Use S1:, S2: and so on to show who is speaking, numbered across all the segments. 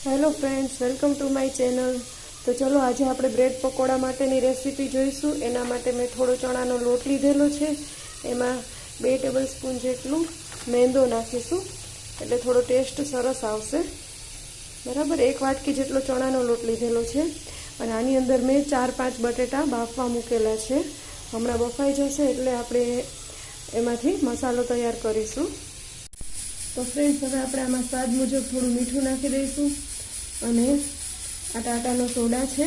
S1: Hello friends, welcome to my channel. તો ચલો આજે આપણે બ્રેડ પકોડા માટેની રેસીપી જોઈશું। એના માટે મેં થોડો ચણાનો લોટ લીધેલો છે, એમાં 2 ટેબલસ્પૂન જેટલું મેંદો નાખીશું એટલે થોડો ટેસ્ટ સરસ આવશે। બરાબર, 1 વાટકી જેટલો ચણાનો લોટ લીધેલો છે અને આની અંદર મેં 4-5 બટેટા બાફવા મૂકેલા છે। હમણાં બફાઈ જશે એટલે આપણે એમાંથી મસાલો તૈયાર કરીશું। તો ફ્રેન્ડ્સ, હવે આપણે આમાં સ્વાદ મુજબ થોડું મીઠું નાખી દઈશું અને આ ટાટાનો સોડા છે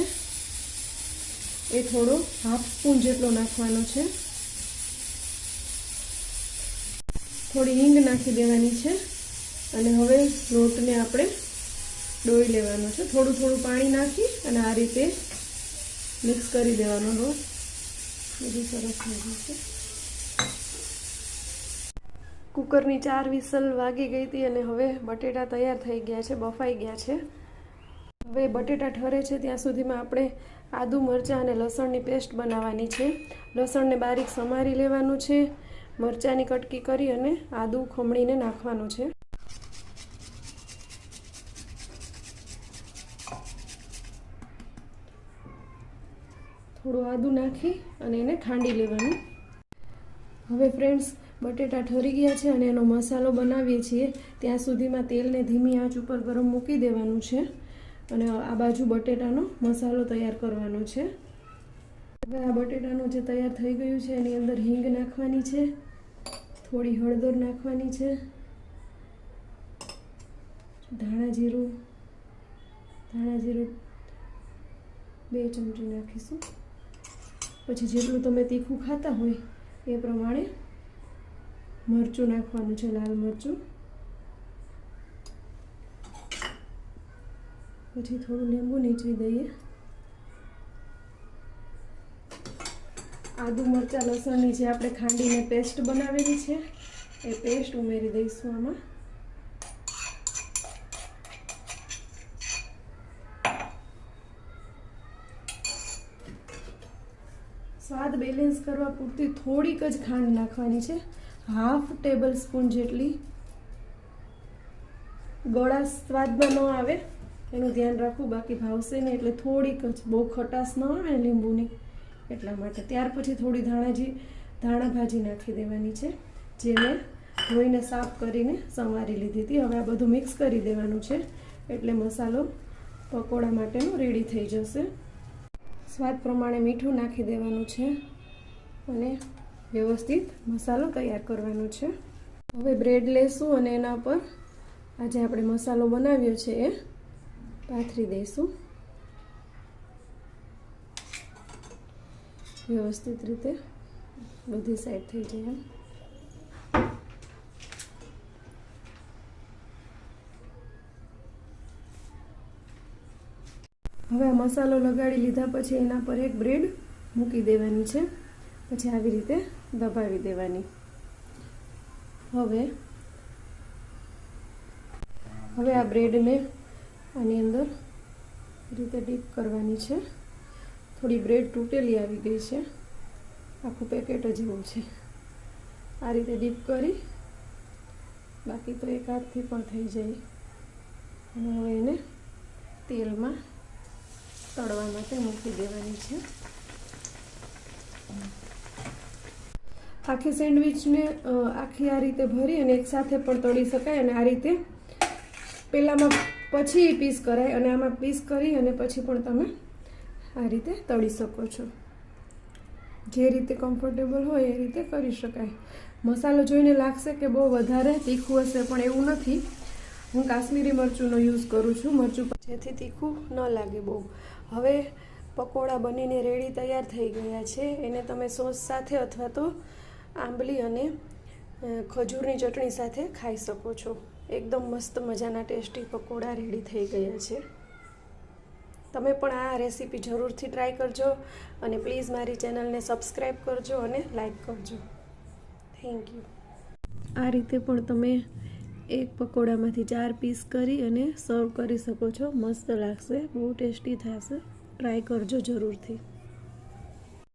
S1: એ થોડો 1/2 સ્પૂન જેટલો નાખવાનો છે। થોડી હિંગ નાખી દેવાની છે અને હવે લોટને આપણે ડોઈ લેવાનો છે। થોડું થોડું પાણી નાખી અને આ રીતે મિક્સ કરી દેવાનો લોટ। બધું સરસ થઈ જશે। કુકરની 4 વિસલ વાગી ગઈ હતી અને હવે બટેટા તૈયાર થઈ ગયા છે, બફાઈ ગયા છે। હવે બટેટા ઠરે છે ત્યાં સુધીમાં આપણે આદુ, મરચાં અને લસણની પેસ્ટ બનાવવાની છે। લસણને બારીક સમારી લેવાનું છે, મરચાંની કટકી કરી અને આદુ ખમણીને નાખવાનું છે। થોડું આદુ નાખી અને એને ખાંડી લેવાનું। હવે ફ્રેન્ડ્સ, બટેટા ઠરી ગયા છે અને એનો મસાલો બનાવીએ છીએ ત્યાં સુધીમાં તેલને ધીમી આંચ ઉપર ગરમ મૂકી દેવાનું છે અને આ બાજુ બટેટાનો મસાલો તૈયાર કરવાનો છે। હવે આ બટેટાનું જે તૈયાર થઈ ગયું છે એની અંદર હિંગ નાખવાની છે, થોડી હળદર નાખવાની છે, ધાણા જીરું 2 ચમચી નાખીશું। પછી જેટલું તમે તીખું ખાતા હોય એ પ્રમાણે મરચું નાખવાનું છે, લાલ મરચું। પછી થોડું લીંબુ નીચવી દઈએ। આદુ, મરચાં, લસણની જે આપણે ખાંડીને પેસ્ટ બનાવેલી છે એ પેસ્ટ ઉમેરી દઈશું આમાં। સ્વાદ બેલેન્સ કરવા પૂરતી થોડીક જ ખાંડ નાખવાની છે, 1/2 ટેબલ સ્પૂન જેટલી। ગળા સ્વાદમાં ન આવે એનું ધ્યાન રાખવું, બાકી ભાવશે નહીં એટલે થોડીક જ, બહુ ખટાશ ન આવે ને લીંબુની એટલા માટે। ત્યાર પછી થોડી ધાણા ભાજી નાખી દેવાની છે, જે મેં ધોઈને સાફ કરીને સંવારી લીધી હતી। હવે આ બધું મિક્સ કરી દેવાનું છે એટલે મસાલો પકોડા માટેનો રેડી થઈ જશે। સ્વાદ પ્રમાણે મીઠું નાખી દેવાનું છે અને વ્યવસ્થિત મસાલો તૈયાર કરવાનો છે। હવે બ્રેડ લેશું અને એના પર આજે આપણે મસાલો બનાવ્યો છે એ પાથરી દઈશું વ્યવસ્થિત રીતે, બધી સાઈડ થઈ જાય। હવે આ મસાલો લગાડી લીધા પછી એના પર એક બ્રેડ મૂકી દેવાની છે, પછી આવી રીતે દબાવી દેવાની। હવે આ બ્રેડને આની અંદર રીતે ડીપ કરવાની છે। થોડી બ્રેડ તૂટેલી આવી ગઈ છે, આખું પેકેટ જ એવું છે। આ રીતે ડીપ કરી, બાકી તો એક હાથથી પણ થઈ જાય। અને હવે એને તેલમાં તળવા માટે મૂકી દેવાની છે। આખી સેન્ડવિચને આખી આ રીતે ભરી અને એકસાથે પણ તળી શકાય અને આ રીતે પહેલાંમાં પછી પીસ કરાય અને આમાં પીસ કરી અને પછી પણ તમે આ રીતે તળી શકો છો। જે રીતે કમ્ફર્ટેબલ હોય એ રીતે કરી શકાય। મસાલો જોઈને લાગશે કે બહુ વધારે તીખું હશે, પણ એવું નથી। હું કાશ્મીરી મરચુંનો યુઝ કરું છું, મરચું જેથી તીખું ન લાગે બહુ। હવે પકોડા બનીને રેડી તૈયાર થઈ ગયા છે। એને તમે સોસ સાથે અથવા તો આંબલી અને ખજૂરની ચટણી સાથે ખાઈ શકો છો। એકદમ મસ્ત મજાના ટેસ્ટી પકોડા રેડી થઈ ગયા છે। તમે પણ આ રેસીપી જરૂરથી ટ્રાય કરજો અને પ્લીઝ મારી ચેનલને સબસ્ક્રાઈબ કરજો અને લાઈક કરજો। Thank you. આ રીતે પણ તમે એક પકોડામાંથી 4 પીસ કરી અને સર્વ કરી શકો છો। મસ્ત લાગશે, બહુ ટેસ્ટી થશે। ટ્રાય કરજો જરૂરથી।